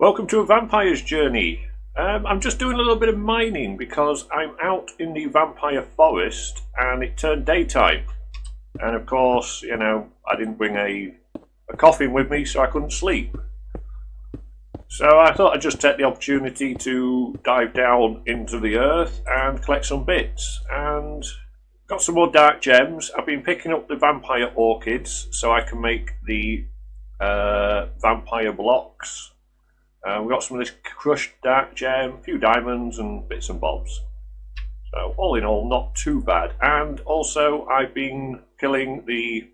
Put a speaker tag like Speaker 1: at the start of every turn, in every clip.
Speaker 1: Welcome to a vampire's journey. I'm just doing a little bit of mining because I'm out in the vampire forest and it turned daytime. And of course, you know, I didn't bring a coffin with me, so I couldn't sleep. So I thought I'd just take the opportunity to dive down into the earth and collect some bits. And got some more dark gems. I've been picking up the vampire orchids so I can make the vampire blocks. We've got some of this crushed dark gem, a few diamonds and bits and bobs. So all in all, not too bad. And also I've been killing the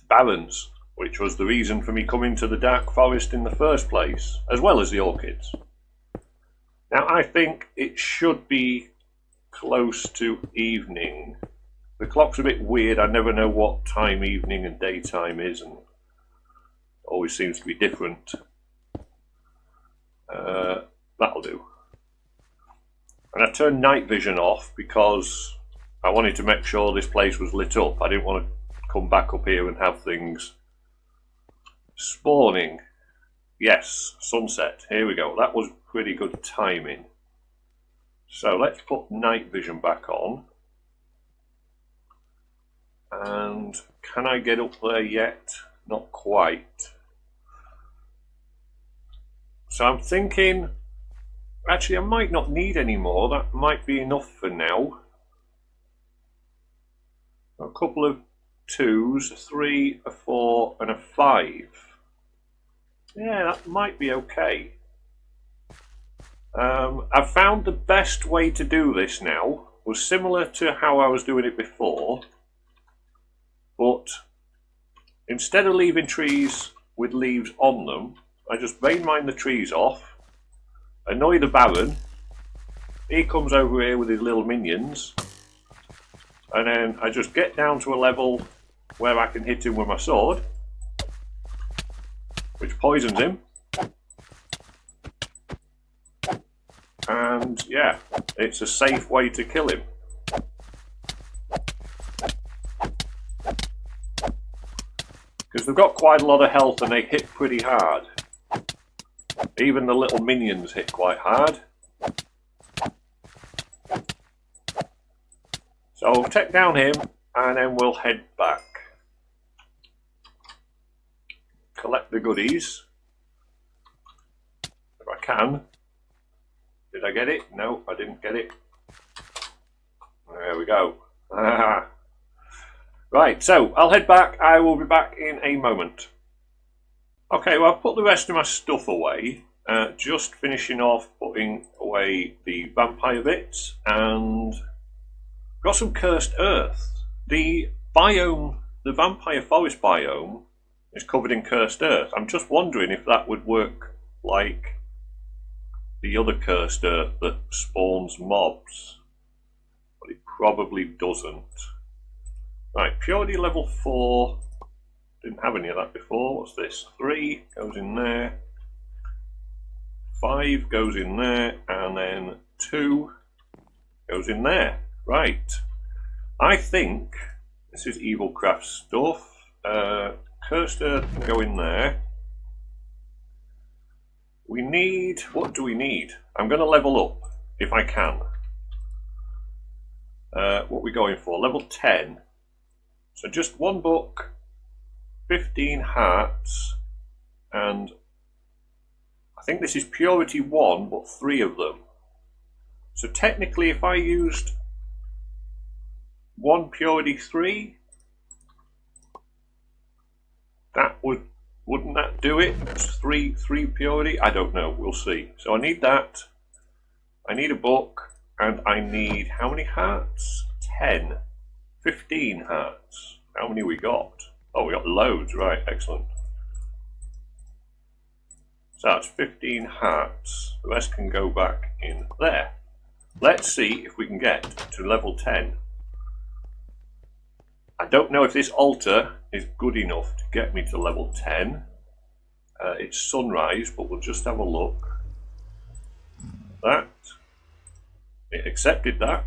Speaker 1: barons, which was the reason for me coming to the dark forest in the first place, as well as the orchids. Now I think it should be close to evening. The clock's a bit weird, I never know what time evening and daytime is, and it always seems to be different. That'll do. And I turned night vision off because I wanted to make sure this place was lit up. I didn't want to come back up here and have things spawning. Yes, sunset. Here we go. That was pretty good timing. So let's put night vision back on. And can I get up there yet? Not quite. So I'm thinking, actually I might not need any more, that might be enough for now. A couple of 2s, a 3, a 4 and a 5. Yeah, that might be okay. I've found the best way to do this now was similar to how I was doing it before, but instead of leaving trees with leaves on them, I just vein mine the trees off, annoy the baron, he comes over here with his little minions, and then I just get down to a level where I can hit him with my sword, which poisons him, and yeah, it's a safe way to kill him. Because they've got quite a lot of health and they hit pretty hard. Even the little minions hit quite hard. So I'll take down him and then we'll head back. Collect the goodies. If I can. Did I get it? No, I didn't get it. There we go. Right, so I'll head back. I will be back in a moment. Okay, well I've put the rest of my stuff away. Just finishing off putting away the vampire bits and got some cursed earth. The biome, the vampire forest biome, is covered in cursed earth. I'm just wondering if that would work like the other cursed earth that spawns mobs, but it probably doesn't. Right, purity level 4. Didn't have any of that before. What's this? 3 goes in there. 5 goes in there. And then 2 goes in there. Right. I think this is EvilCraft stuff. Cursed Earth can go in there. We need... What do we need? I'm going to level up, if I can. What are we going for? Level 10. So just one book, 15 hearts, and I think this is purity 1, but 3 of them. So technically if I used 1 purity 3, that wouldn't that do it? It's 3 purity? I don't know, we'll see. So I need that, I need a book, and I need how many hearts? 10. 15 hearts. How many we got? Oh, we got loads, right, excellent. So that's 15 hearts. The rest can go back in there. Let's see if we can get to level 10. I don't know if this altar is good enough to get me to level 10. It's sunrise, but we'll just have a look. That. It accepted that.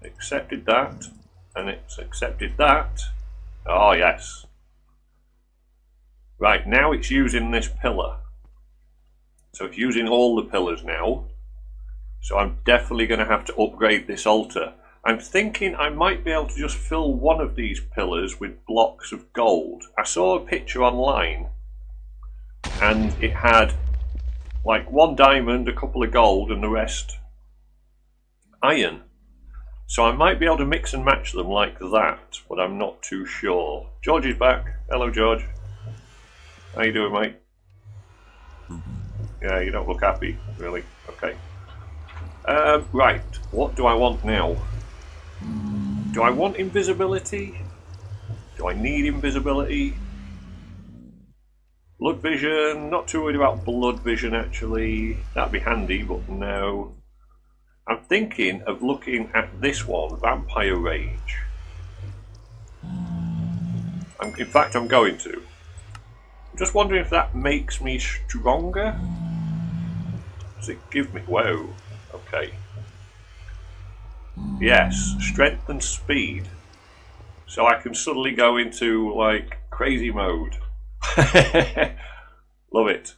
Speaker 1: Accepted that. And it's accepted that. Oh yes. Right, now it's using this pillar. So it's using all the pillars now. So I'm definitely going to have to upgrade this altar. I'm thinking I might be able to just fill one of these pillars with blocks of gold. I saw a picture online and it had like 1 diamond, a couple of gold and the rest iron. So I might be able to mix and match them like that, but I'm not too sure. George is back. Hello, George. How you doing, mate? Yeah, you don't look happy, really. Okay. Right, what do I want now? Do I want invisibility? Do I need invisibility? Blood vision, not too worried about blood vision actually. That'd be handy, but no. I'm thinking of looking at this one, Vampire Rage. In fact, I'm going to. I'm just wondering if that makes me stronger? Does it give me... Whoa, okay. Yes, strength and speed. So I can suddenly go into, like, crazy mode. Love it.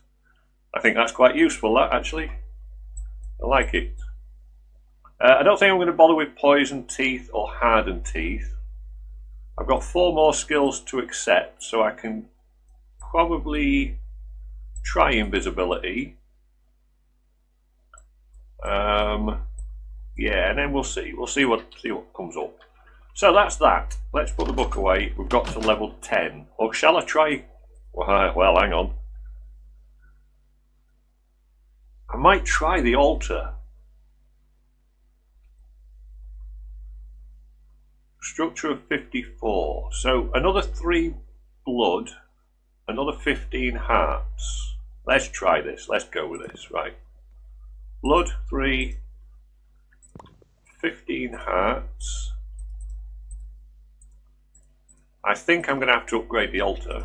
Speaker 1: I think that's quite useful, that, actually. I like it. I don't think I'm going to bother with poison teeth or hardened teeth. I've got 4 more skills to accept, so I can probably try invisibility. Yeah, and then we'll see. We'll see what comes up. So that's that. Let's put the book away. We've got to level 10. Or shall I try? Well, hang on. I might try the altar. Structure of 54. So another 3 blood, another 15 hearts. Let's try this. Let's go with this. Right. Blood 3, 15 hearts. I think I'm going to have to upgrade the altar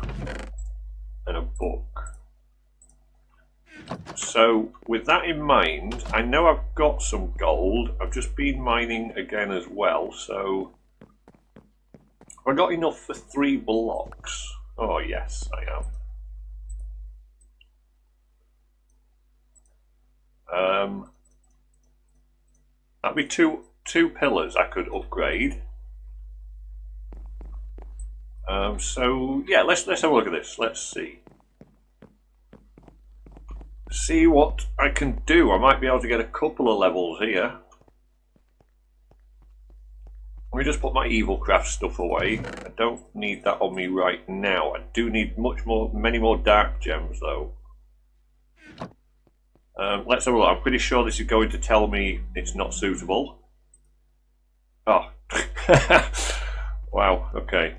Speaker 1: and a book. So with that in mind, I know I've got some gold. I've just been mining again as well. So have I got enough for 3 blocks? Oh yes, I have. That'd be two pillars I could upgrade. So yeah, let's have a look at this. Let's see what I can do. I might be able to get a couple of levels here. Let me just put my EvilCraft stuff away. I don't need that on me right now. I do need many more dark gems though. Let's have a look. I'm pretty sure this is going to tell me it's not suitable. Oh. Wow, okay.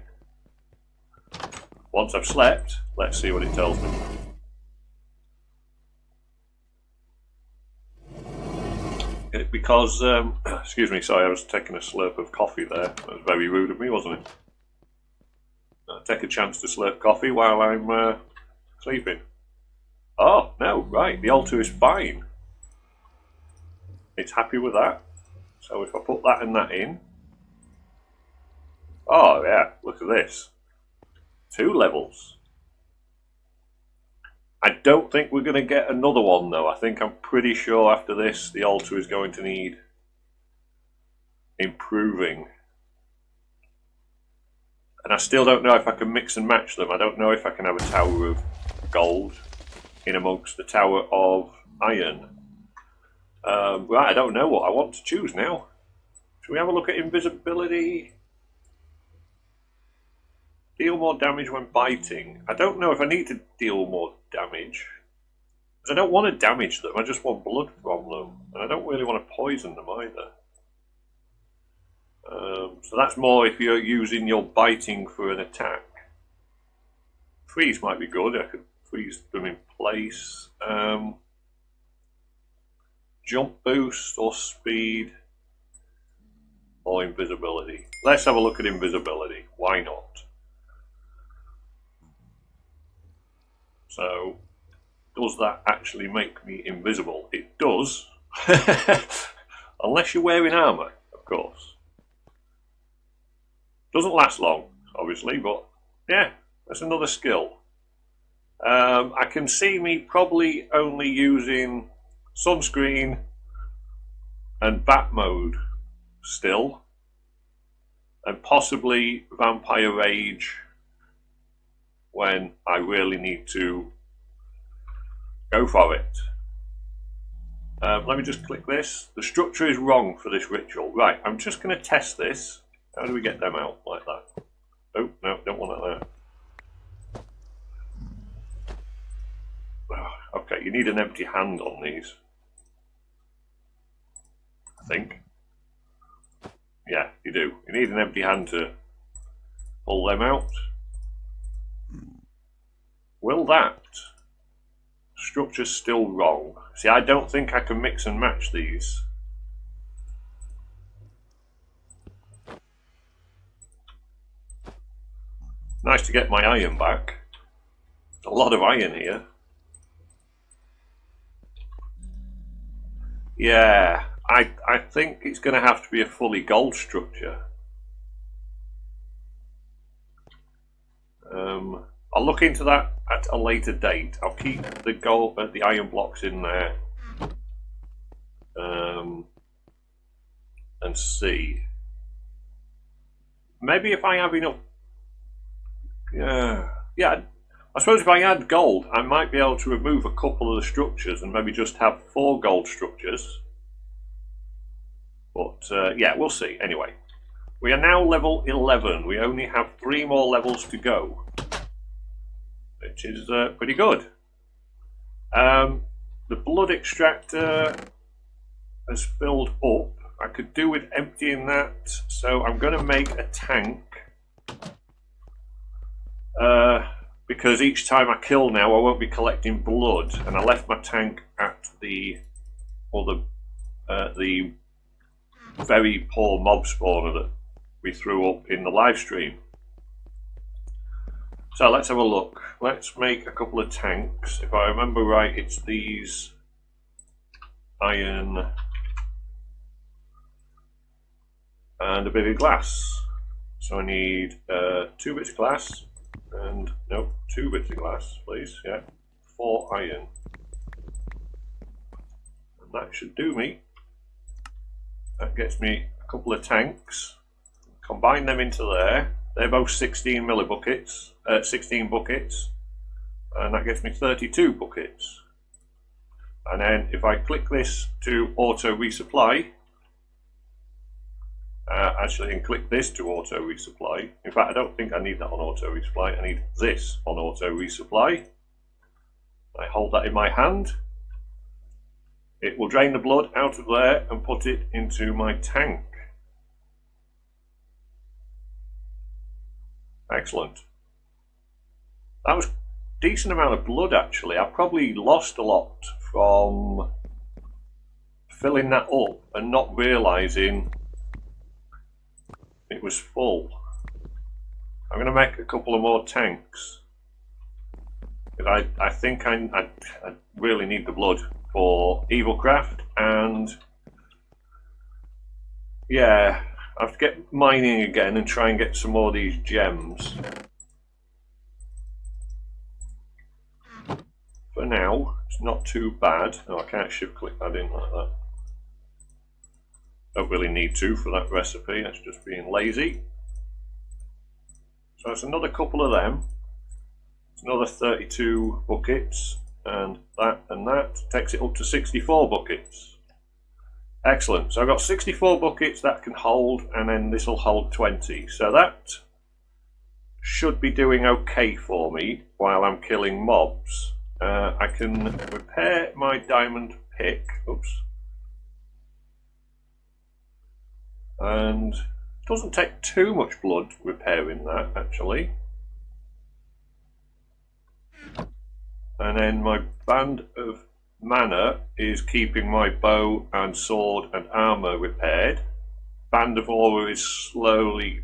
Speaker 1: Once I've slept, let's see what it tells me. Because, excuse me, sorry, I was taking a slurp of coffee there. That was very rude of me, wasn't it? Take a chance to slurp coffee while I'm sleeping. Oh, no, right, the altar is fine. It's happy with that. So if I put that and that in. Oh, yeah, look at this. 2 levels. I don't think we're going to get another one though. I'm pretty sure after this the altar is going to need improving. And I still don't know if I can mix and match them. I don't know if I can have a tower of gold in amongst the tower of iron. Right, I don't know what I want to choose now. Should we have a look at invisibility? Deal more damage when biting. I don't know if I need to deal more damage. Because I don't want to damage them, I just want blood from them. And I don't really want to poison them either. So that's more if you're using your biting for an attack. Freeze might be good, I could freeze them in place. Jump boost or speed or invisibility. Let's have a look at invisibility, why not? So, does that actually make me invisible? It does. Unless you're wearing armour, of course. Doesn't last long, obviously, but yeah, that's another skill. I can see me probably only using sunscreen and bat mode still, and possibly vampire rage when I really need to go for it. Let me just click this. The structure is wrong for this ritual. Right, I'm just going to test this. How do we get them out like that? Oh, no, don't want it there. Okay, you need an empty hand on these, I think. Yeah, you do. You need an empty hand to pull them out. Will that? Structure's still wrong. See, I don't think I can mix and match these. Nice to get my iron back. A lot of iron here. Yeah, I think it's going to have to be a fully gold structure. I'll look into that at a later date. I'll keep the gold, the iron blocks in there, and see. Maybe if I have enough. Yeah. I suppose if I add gold, I might be able to remove a couple of the structures and maybe just have 4 gold structures. But yeah, we'll see. Anyway, we are now level 11. We only have 3 more levels to go, which is pretty good. The blood extractor has filled up. I could do with emptying that, so I'm going to make a tank. Because each time I kill now, I won't be collecting blood, and I left my tank at the very poor mob spawner that we threw up in the live stream. So let's have a look. Let's make a couple of tanks. If I remember right, it's these iron and a bit of glass. So I need 2 bits of glass. And no, 2 bits of glass, please. Yeah, 4 iron, and that should do me. That gets me a couple of tanks. Combine them into there. They're both 16 millibuckets, 16 buckets, and that gets me 32 buckets. And then if I click this to auto resupply. Actually, and click this to auto resupply. In fact, I don't think I need that on auto resupply. I need this on auto resupply. I hold that in my hand. It will drain the blood out of there and put it into my tank. Excellent. That was a decent amount of blood, actually. I probably lost a lot from filling that up and not realising it was full. I'm going to make a couple of more tanks. But I think I really need the blood for EvilCraft, and yeah, I have to get mining again and try and get some more of these gems. For now, it's not too bad. No, I can't shift click that in like that. Don't really need to for that recipe, that's just being lazy. So it's another couple of them. It's another 32 buckets, and that takes it up to 64 buckets. Excellent. So I've got 64 buckets that can hold, and then this will hold 20. So that should be doing okay for me while I'm killing mobs. I can repair my diamond pick. Oops. And it doesn't take too much blood repairing that, actually. And then my band of mana is keeping my bow and sword and armor repaired. Band of aura is slowly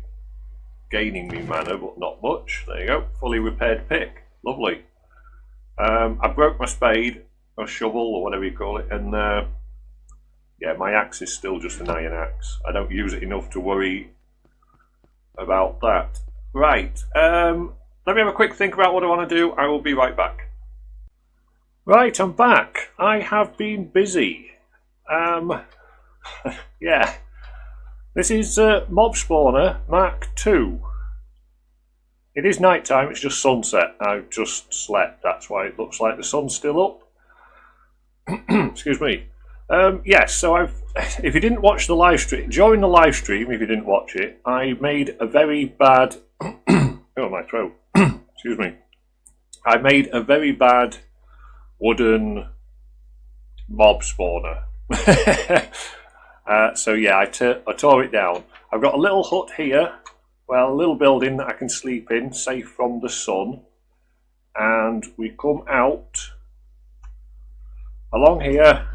Speaker 1: gaining me mana, but not much. There you go, fully repaired pick. Lovely. I broke my spade or shovel or whatever you call it, and yeah, my axe is still just an iron axe. I don't use it enough to worry about that. Right, let me have a quick think about what I want to do. I will be right back. Right, I'm back. I have been busy. Yeah. This is Mob Spawner Mark II. It is night time, it's just sunset. I've just slept, that's why it looks like the sun's still up. Excuse me. Yes, so if you didn't watch the live stream, during the live stream, if you didn't watch it, I made a very bad... oh, my throat. Excuse me. I made a very bad wooden mob spawner. So yeah, I tore it down. I've got a little hut here, well, a little building that I can sleep in, safe from the sun. And we come out along here,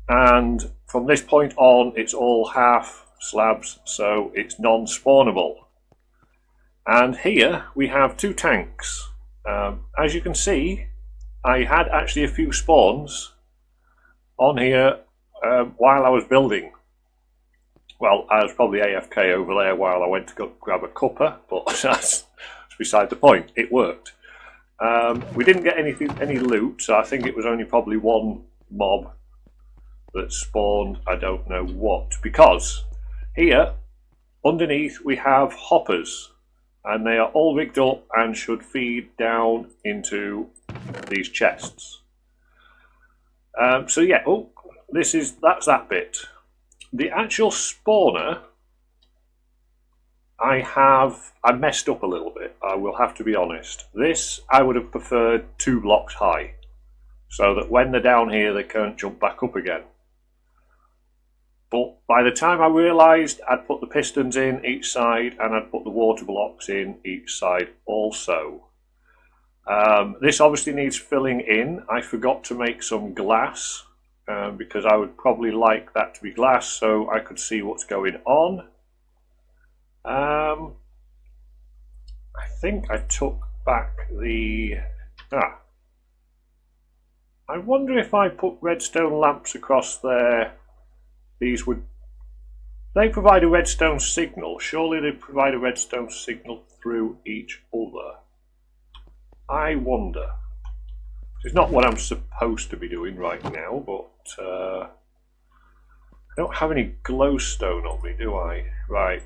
Speaker 1: and from this point on, it's all half slabs, so it's non-spawnable. And here we have 2 tanks. As you can see, I had actually a few spawns on here while I was building. Well, I was probably AFK over there while I went to go grab a cuppa, but that's beside the point. It worked. We didn't get any loot, so I think it was only probably 1 mob that spawned I don't know what. Because here, underneath, we have hoppers. And they are all rigged up and should feed down into these chests. So yeah, that's that bit. The actual spawner, I messed up a little bit, I will have to be honest. This, I would have preferred 2 blocks high, so that when they're down here they can't jump back up again. But by the time I realised, I'd put the pistons in each side and I'd put the water blocks in each side also. This obviously needs filling in. I forgot to make some glass because I would probably like that to be glass so I could see what's going on. I think I took back the... I wonder if I put redstone lamps across there. These would... They provide a redstone signal. Surely they provide a redstone signal through each other. I wonder. It's not what I'm supposed to be doing right now, but I don't have any glowstone on me, do I? Right.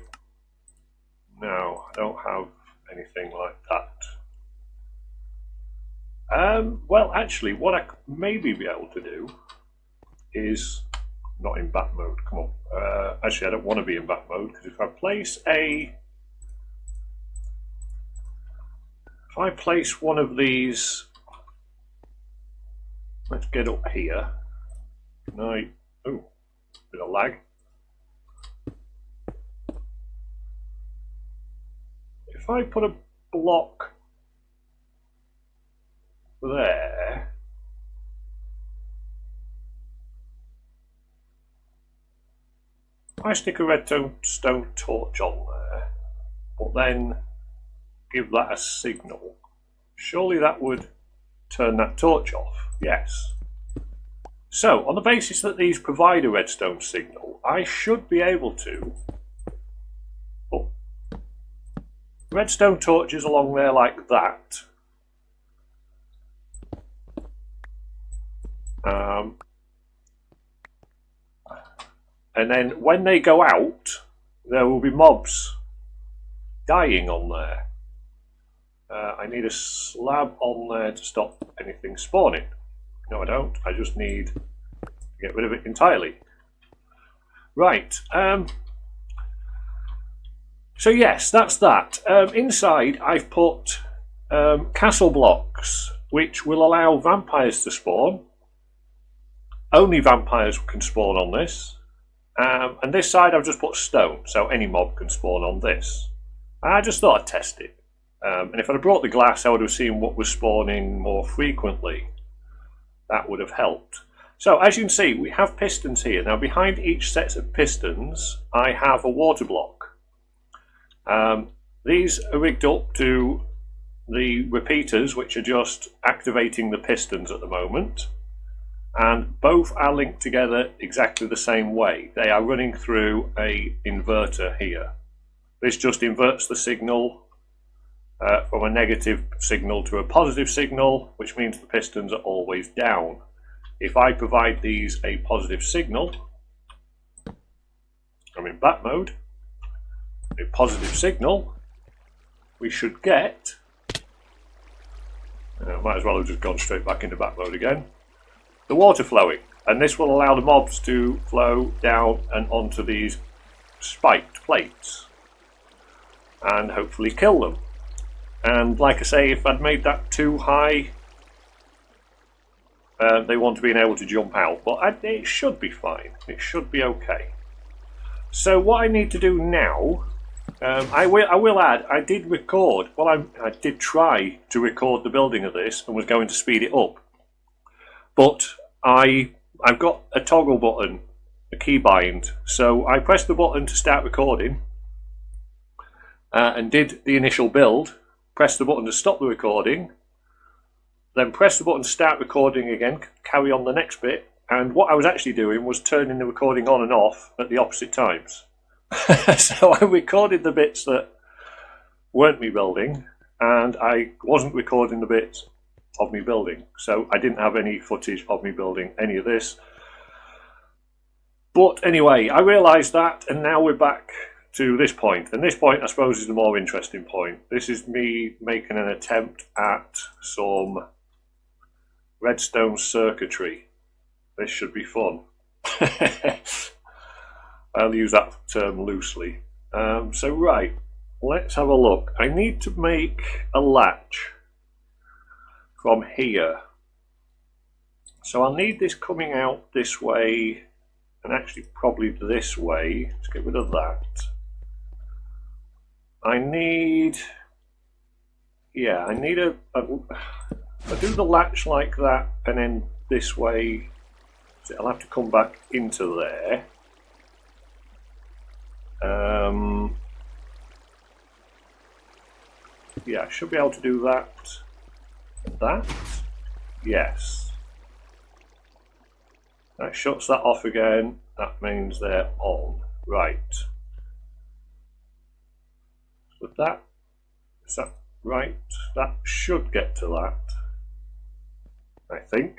Speaker 1: No, I don't have anything like that. Well, actually, what I could maybe be able to do is... Not in bat mode, come on. Actually, I don't want to be in bat mode, because if I place one of these, let's get up here. Oh, bit of lag. If I put a block there, I stick a redstone torch on there, but then give that a signal. Surely that would turn that torch off. Yes. So, on the basis that these provide a redstone signal, I should be able to put redstone torches along there like that. And then when they go out, there will be mobs dying on there. I need a slab on there to stop anything spawning. No, I don't. I just need to get rid of it entirely. Right. So yes, that's that. Inside, I've put castle blocks, which will allow vampires to spawn. Only vampires can spawn on this. And this side I've just put stone, so any mob can spawn on this. I just thought I'd test it. And if I'd have brought the glass, I would have seen what was spawning more frequently. That would have helped. So as you can see, we have pistons here. Now behind each set of pistons, I have a water block. These are rigged up to the repeaters, which are just activating the pistons at the moment. And both are linked together exactly the same way. They are running through an inverter here. This just inverts the signal from a negative signal to a positive signal, which means the pistons are always down. If I provide these a positive signal, I'm in bat mode, a positive signal, we should get, might as well have just gone straight back into bat mode again, the water flowing. And this will allow the mobs to flow down and onto these spiked plates and hopefully kill them. And like I say, if I'd made that too high, they want to be able to jump out, but it should be fine. It should be okay. So what I need to do now, I will add, I did record, well I did try to record the building of this and was going to speed it up, but I've got a toggle button, a keybind, so I pressed the button to start recording and did the initial build, pressed the button to stop the recording, then pressed the button to start recording again, carry on the next bit, and what I was actually doing was turning the recording on and off at the opposite times. So I recorded the bits that weren't me building, and I wasn't recording the bits of me building, so I didn't have any footage of me building any of this. But anyway, I realised that, and now we're back to this point, and this point I suppose is the more interesting point. This is me making an attempt at some redstone circuitry. This should be fun. I'll use that term loosely. So right, let's have a look. I need to make a latch from here. So I'll need this coming out this way, and actually probably this way. Let's get rid of that. I need I'll do the latch like that, and then this way, so I'll have to come back into there. Yeah, I should be able to do that. That? Yes. That shuts that off again. That means they're on. Right. So that, is that right? That should get to that, I think.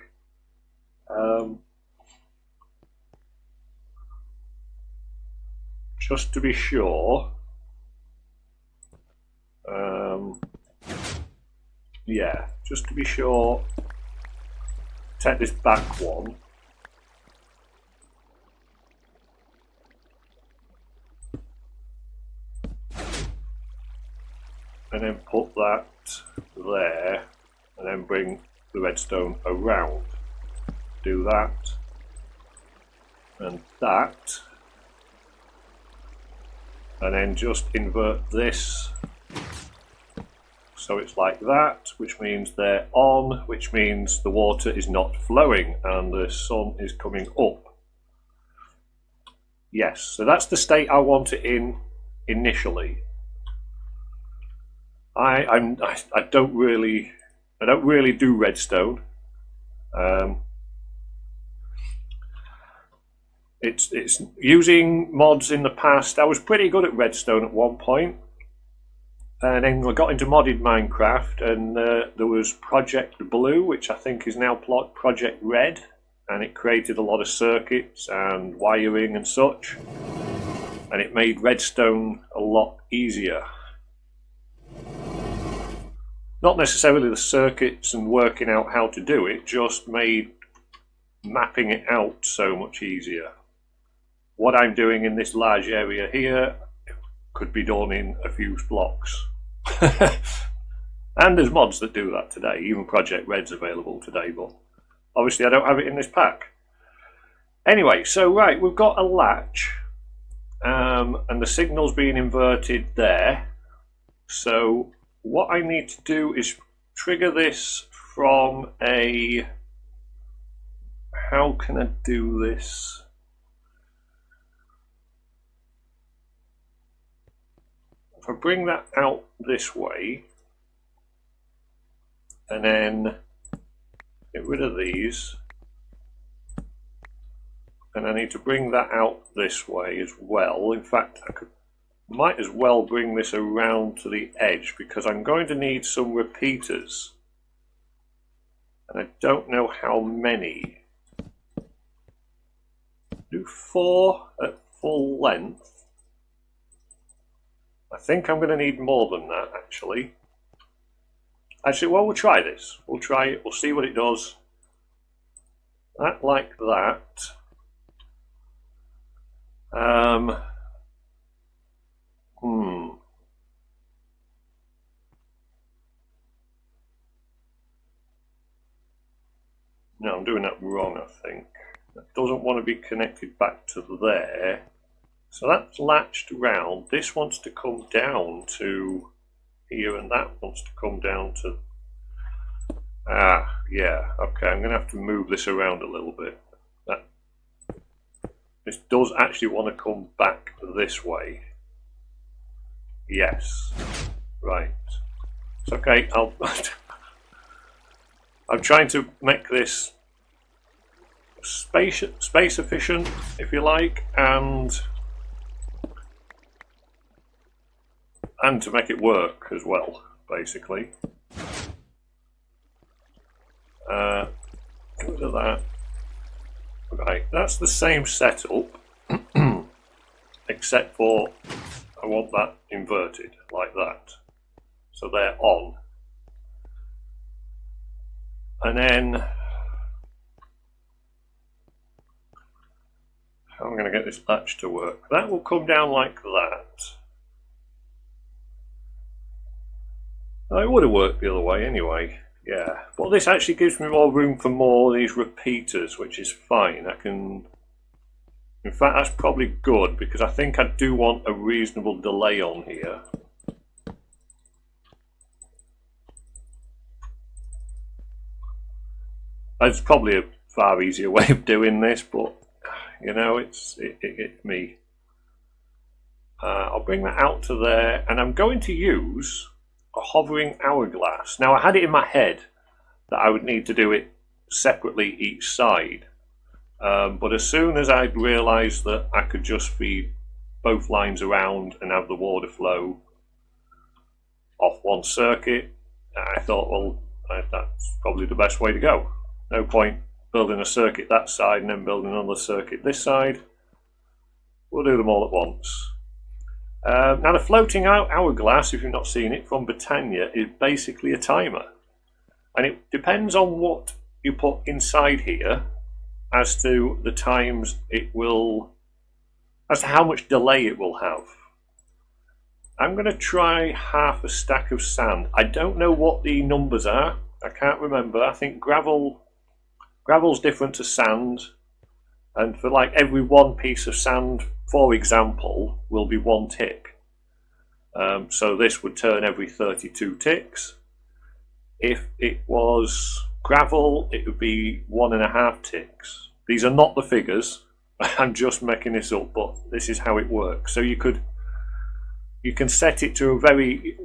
Speaker 1: Just to be sure. Yeah, just to be sure, take this back one. And then put that there, and then bring the redstone around. Do that, and that, and then just invert this so it's like that, which means they're on, which means the water is not flowing and the sun is coming up. Yes, so that's the state I want it in initially. I don't really do redstone. It's using mods in the past. I was pretty good at redstone at one point, and then I got into modded Minecraft, and there was Project Blue, which I think is now Project Red, and it created a lot of circuits and wiring and such, and it made redstone a lot easier. Not necessarily the circuits and working out how to do it, just made mapping it out so much easier. What I'm doing in this large area here could be done in a few blocks. And there's mods that do that today, even Project Red's available today, but obviously I don't have it in this pack. Anyway, so right, we've got a latch, and the signal's being inverted there. So what I need to do is trigger this from a... How can I do this? If I bring that out this way, and then get rid of these, and I need to bring that out this way as well. In fact, I could might as well bring this around to the edge because I'm going to need some repeaters. And I don't know how many. Do 4 at full length. I think I'm going to need more than that, actually. Actually, well, we'll try this. We'll try it. We'll see what it does. That like that. No, I'm doing that wrong, I think. That doesn't want to be connected back to there. So that's latched round. This wants to come down to here, and that wants to come down to... yeah, okay, I'm going to have to move this around a little bit. This does actually want to come back this way. Yes. Right. It's okay, I'm trying to make this space efficient, if you like, and to make it work as well, basically. Get rid of that. Right, that's the same setup, except for I want that inverted, like that. So they're on. And then how am I going to get this latch to work? That will come down like that. It would have worked the other way anyway. Yeah, but this actually gives me more room for more of these repeaters, which is fine. I can... In fact, that's probably good, because I think I do want a reasonable delay on here. It's probably a far easier way of doing this, but, you know, it's me. I'll bring that out to there, and I'm going to use a hovering hourglass. Now, I had it in my head that I would need to do it separately each side, but as soon as I'd realised that I could just feed both lines around and have the water flow off one circuit, I thought, well, that's probably the best way to go. No point building a circuit that side and then building another circuit this side. We'll do them all at once. Now the floating hourglass, if you've not seen it, from Botania, is basically a timer. And it depends on what you put inside here as to the times it will, as to how much delay it will have. I'm going to try half a stack of sand. I don't know what the numbers are. I can't remember. I think gravel's different to sand. And for like every one piece of sand, for example, will be 1 tick. So this would turn every 32 ticks. If it was gravel, it would be 1.5 ticks. These are not the figures. I'm just making this up, but this is how it works. So you can set it to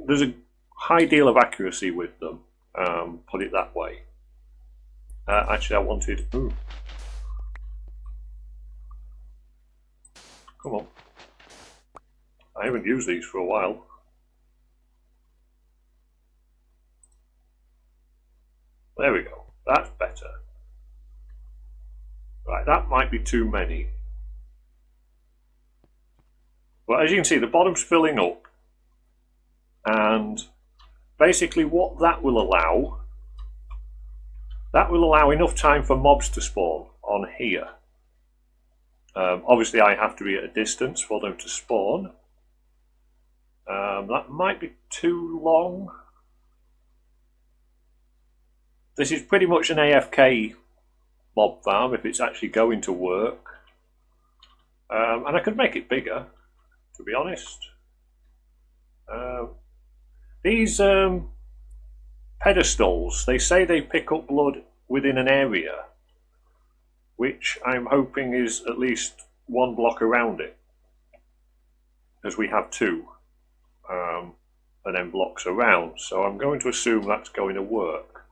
Speaker 1: there's a high deal of accuracy with them. Put it that way. Actually, I wanted... Ooh. Come on. I haven't used these for a while. There we go. That's better. Right, that might be too many. But as you can see, the bottom's filling up. And basically what that will allow enough time for mobs to spawn on here. Obviously I have to be at a distance for them to spawn. That might be too long. This is pretty much an AFK mob farm if it's actually going to work. And I could make it bigger, to be honest. These pedestals, they say they pick up blood within an area, which I'm hoping is at least 1 block around it, as we have 2, and then blocks around. So I'm going to assume that's going to work.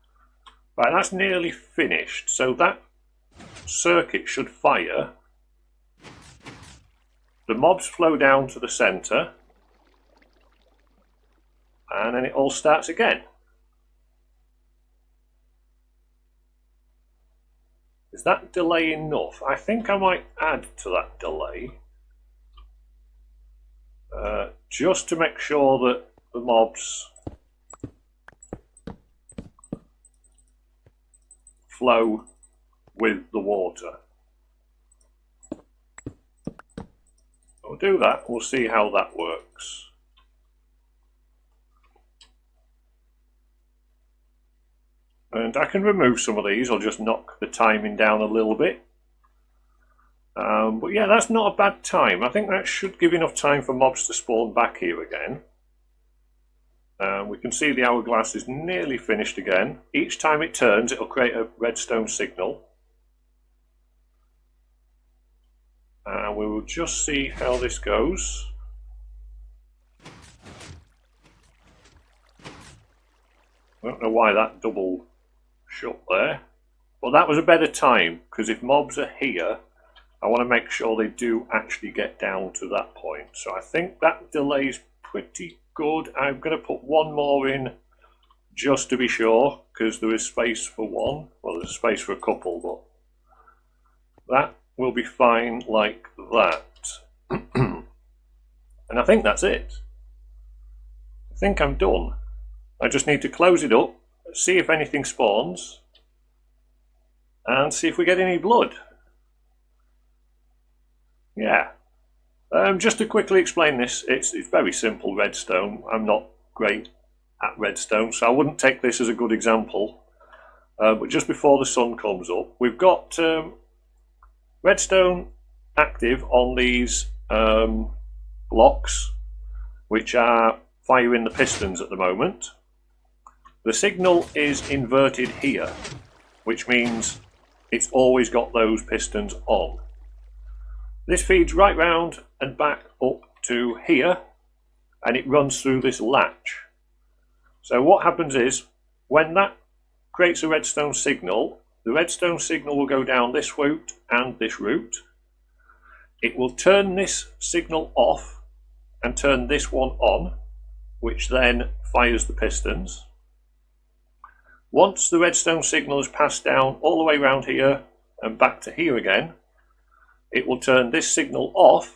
Speaker 1: Right, that's nearly finished. So that circuit should fire. The mobs flow down to the centre. and then it all starts again. Is that delay enough? I think I might add to that delay just to make sure that the mobs flow with the water. We'll do that, we'll see how that works. And I can remove some of these, I'll just knock the timing down a little bit. But yeah, that's not a bad time. I think that should give enough time for mobs to spawn back here again. We can see the hourglass is nearly finished again. Each time it turns, it'll create a redstone signal. We will just see how this goes. I don't know why that double shut there, but that was a better time, because if mobs are here, I want to make sure they do actually get down to that point. So I think that delay is pretty good. I'm going to put one more in just to be sure, because there is space for one. Well, there's space for a couple, but that will be fine like that. And I think that's it. I think I'm done. I just need to close it up, see if anything spawns, and see if we get any blood. Yeah. Just to quickly explain this, it's very simple redstone. I'm not great at redstone, so I wouldn't take this as a good example. But just before the sun comes up, we've got redstone active on these blocks, which are firing the pistons at the moment. The signal is inverted here, which means it's always got those pistons on. This feeds right round and back up to here, and it runs through this latch. So what happens is, when that creates a redstone signal, the redstone signal will go down this route and this route. It will turn this signal off and turn this one on, which then fires the pistons. Once the redstone signal is passed down all the way around here and back to here again, it will turn this signal off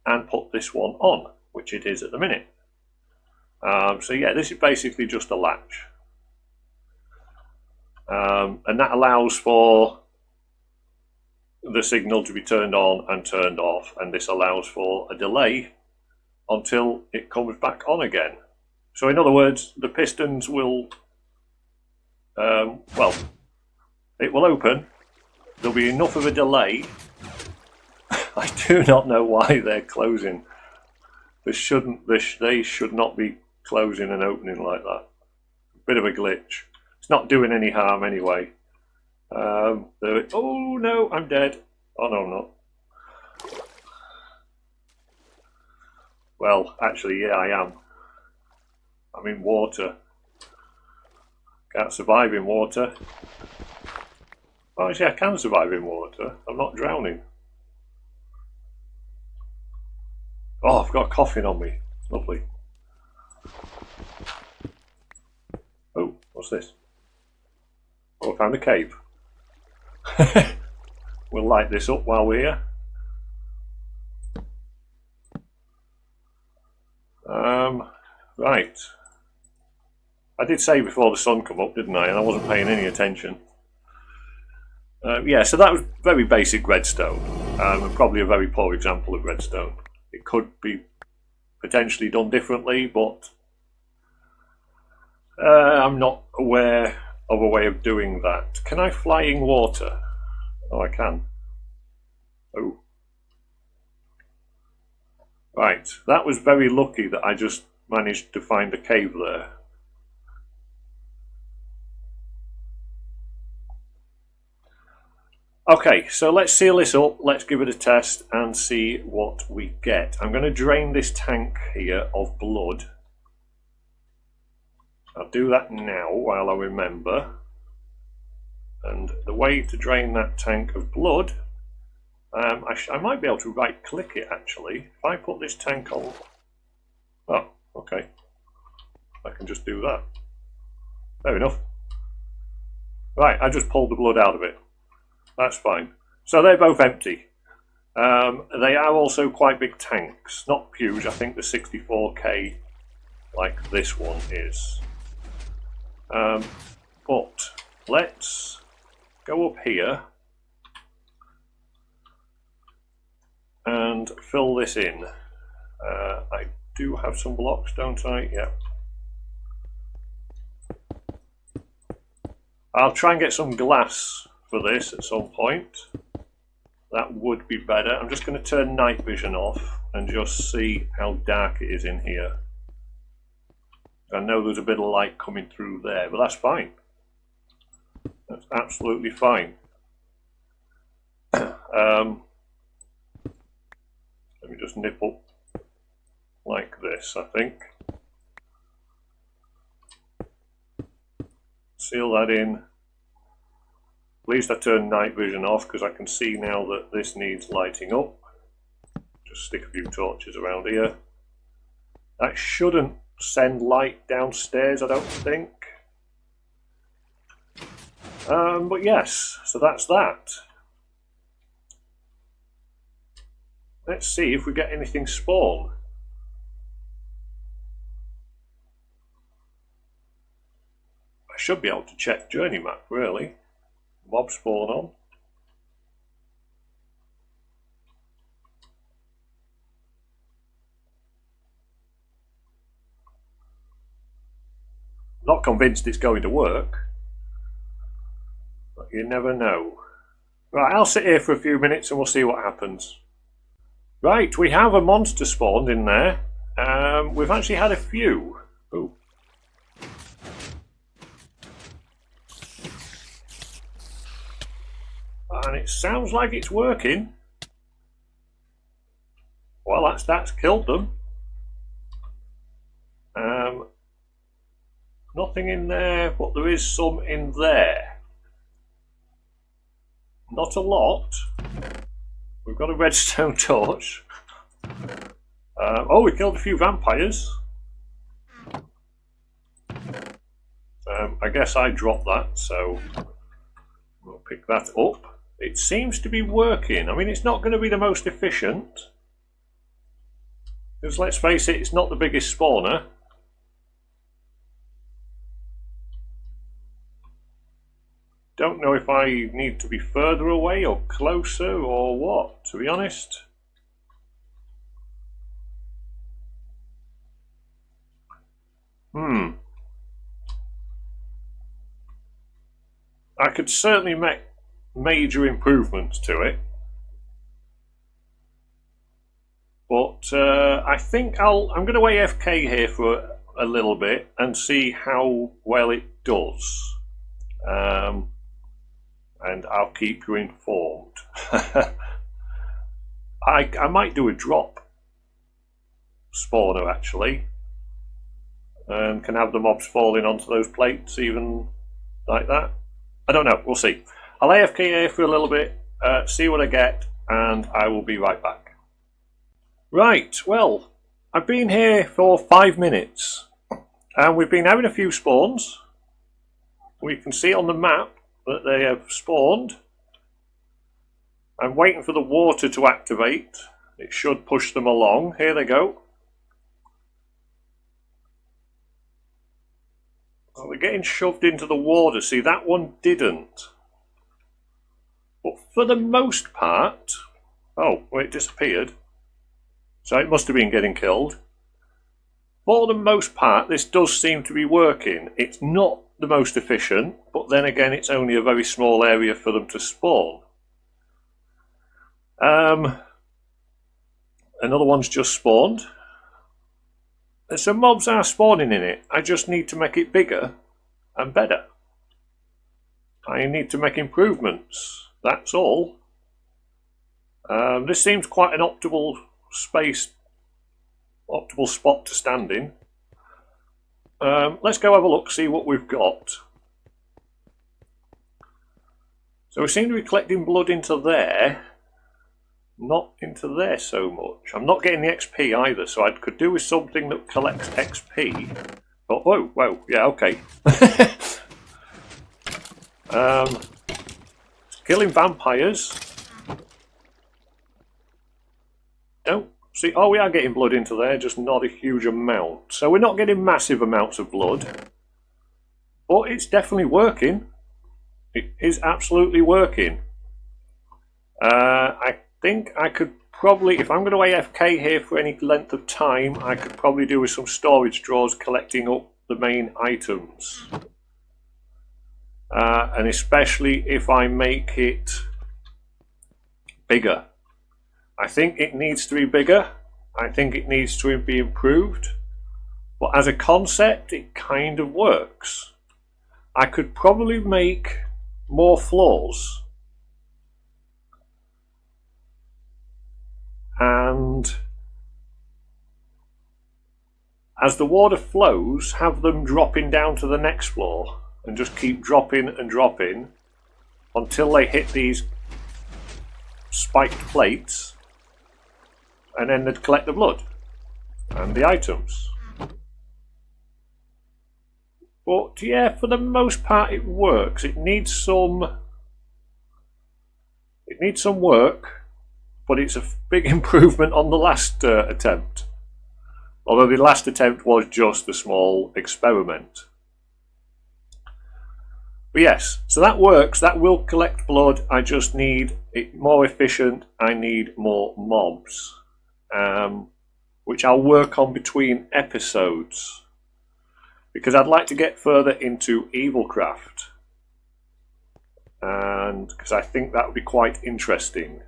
Speaker 1: and put this one on, which it is at the minute. So yeah, this is basically just a latch. And that allows for the signal to be turned on and turned off, and this allows for a delay until it comes back on again. So in other words, the pistons will, well, it will open, there'll be enough of a delay. I do not know why they're closing. They should not be closing and opening like that. Bit of a glitch. It's not doing any harm anyway. Oh no, I'm dead. Oh no, I'm not. Well, actually, yeah, I am. I'm in water. Can't survive in water. Oh, actually, I can survive in water. I'm not drowning. Oh, I've got coughing on me. Lovely. Oh, what's this? Oh, I found a cave. We'll light this up while we're here. Right. I did say before the sun come up, didn't I? And I wasn't paying any attention. Yeah, so that was very basic redstone, and probably a very poor example of redstone. It could be potentially done differently, but I'm not aware of a way of doing that. Can I fly in water? Oh, I can. Oh. Right, that was very lucky that I just managed to find a cave there. Okay, so let's seal this up, let's give it a test and see what we get. I'm going to drain this tank here of blood. I'll do that now while I remember. And the way to drain that tank of blood, I might be able to right click it actually. If I put this tank on, oh, okay. I can just do that. Fair enough. Right, I just pulled the blood out of it. That's fine. So they're both empty. They are also quite big tanks. Not huge, I think the 64k like this one is. But let's go up here and fill this in. I do have some blocks, don't I? Yeah. I'll try and get some glass for this at some point. That would be better. I'm just going to turn night vision off and just see how dark it is in here. I know there's a bit of light coming through there, but that's fine. That's absolutely fine. Let me just nip up like this, I think. Seal that in. At least I turned night vision off because I can see now that this needs lighting up. Just stick a few torches around here. That shouldn't send light downstairs, I don't think. But yes, so that's that. Let's see if we get anything spawn. I should be able to check JourneyMap, really. Mob spawn on. Not convinced it's going to work, but you never know. Right, I'll sit here for a few minutes and we'll see what happens. Right, we have a monster spawned in there. We've actually had a few. Ooh. And it sounds like it's working. Well, that's killed them. Nothing in there, but there is some in there. Not a lot. We've got a redstone torch. Oh, we killed a few vampires. I guess I dropped that, so we'll pick that up. It seems to be working. I mean, it's not going to be the most efficient. Because let's face it, it's not the biggest spawner. Don't know if I need to be further away or closer or what, to be honest. I could certainly make major improvements to it. But I think I'm going to AFK here for a little bit and see how well it does. And I'll keep you informed. I might do a drop spawner actually, and can have the mobs falling onto those plates even like that. I don't know, we'll see. I'll AFK here for a little bit, see what I get, and I will be right back. Right, well, I've been here for 5 minutes and we've been having a few spawns. We can see on the map that they have spawned. I'm waiting for the water to activate. It should push them along. Here they go. Oh, they're getting shoved into the water. See, that one didn't. But for the most part... Oh, well, it disappeared. So it must have been getting killed. For the most part, this does seem to be working. It's not the most efficient, but then again, it's only a very small area for them to spawn. Another one's just spawned. And some mobs are spawning in it. I just need to make it bigger and better. I need to make improvements. That's all. This seems quite an optimal spot to stand in. Let's go have a look, see what we've got. So we seem to be collecting blood into there, not into there so much. I'm not getting the XP either, so I could do with something that collects XP Oh, whoa, whoa, yeah, okay. Killing vampires. No, see, oh, we are getting blood into there, just not a huge amount. So we're not getting massive amounts of blood, but it's definitely working. It is absolutely working. I think I could probably, if I'm going to AFK here for any length of time, I could probably do with some storage drawers collecting up the main items. And especially if I make it bigger. I think it needs to be bigger. I think it needs to be improved. But as a concept, it kind of works. I could probably make more floors. And as the water flows, have them dropping down to the next floor and just keep dropping and dropping until they hit these spiked plates, and then they'd collect the blood and the items. But yeah, for the most part it works. It needs some work, but it's a big improvement on the last attempt. Although the last attempt was just a small experiment. But yes, so that works. That will collect blood. I just need it more efficient. I need more mobs, which I'll work on between episodes, because I'd like to get further into EvilCraft, and because I think that would be quite interesting.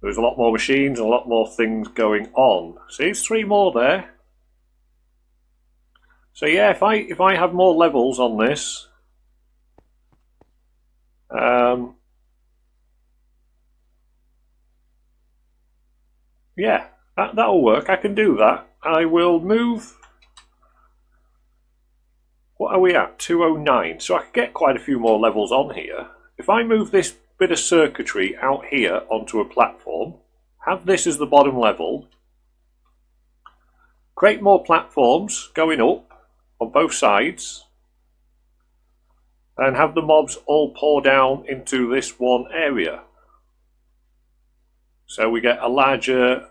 Speaker 1: There's a lot more machines and a lot more things going on. See, there's 3 more there. So yeah, if I have more levels on this, yeah, that'll work. I can do that. I will move. What are we at? 209. So I can get quite a few more levels on here. If I move this bit of circuitry out here onto a platform, have this as the bottom level, create more platforms going up on both sides, and have the mobs all pour down into this one area. So we get a larger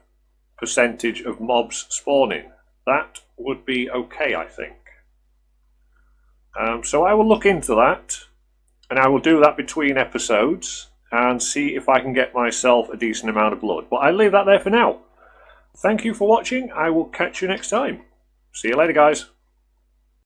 Speaker 1: percentage of mobs spawning. That would be okay, I think. So I will look into that, and I will do that between episodes and see if I can get myself a decent amount of blood. But I'll leave that there for now. Thank you for watching. I will catch you next time. See you later, guys.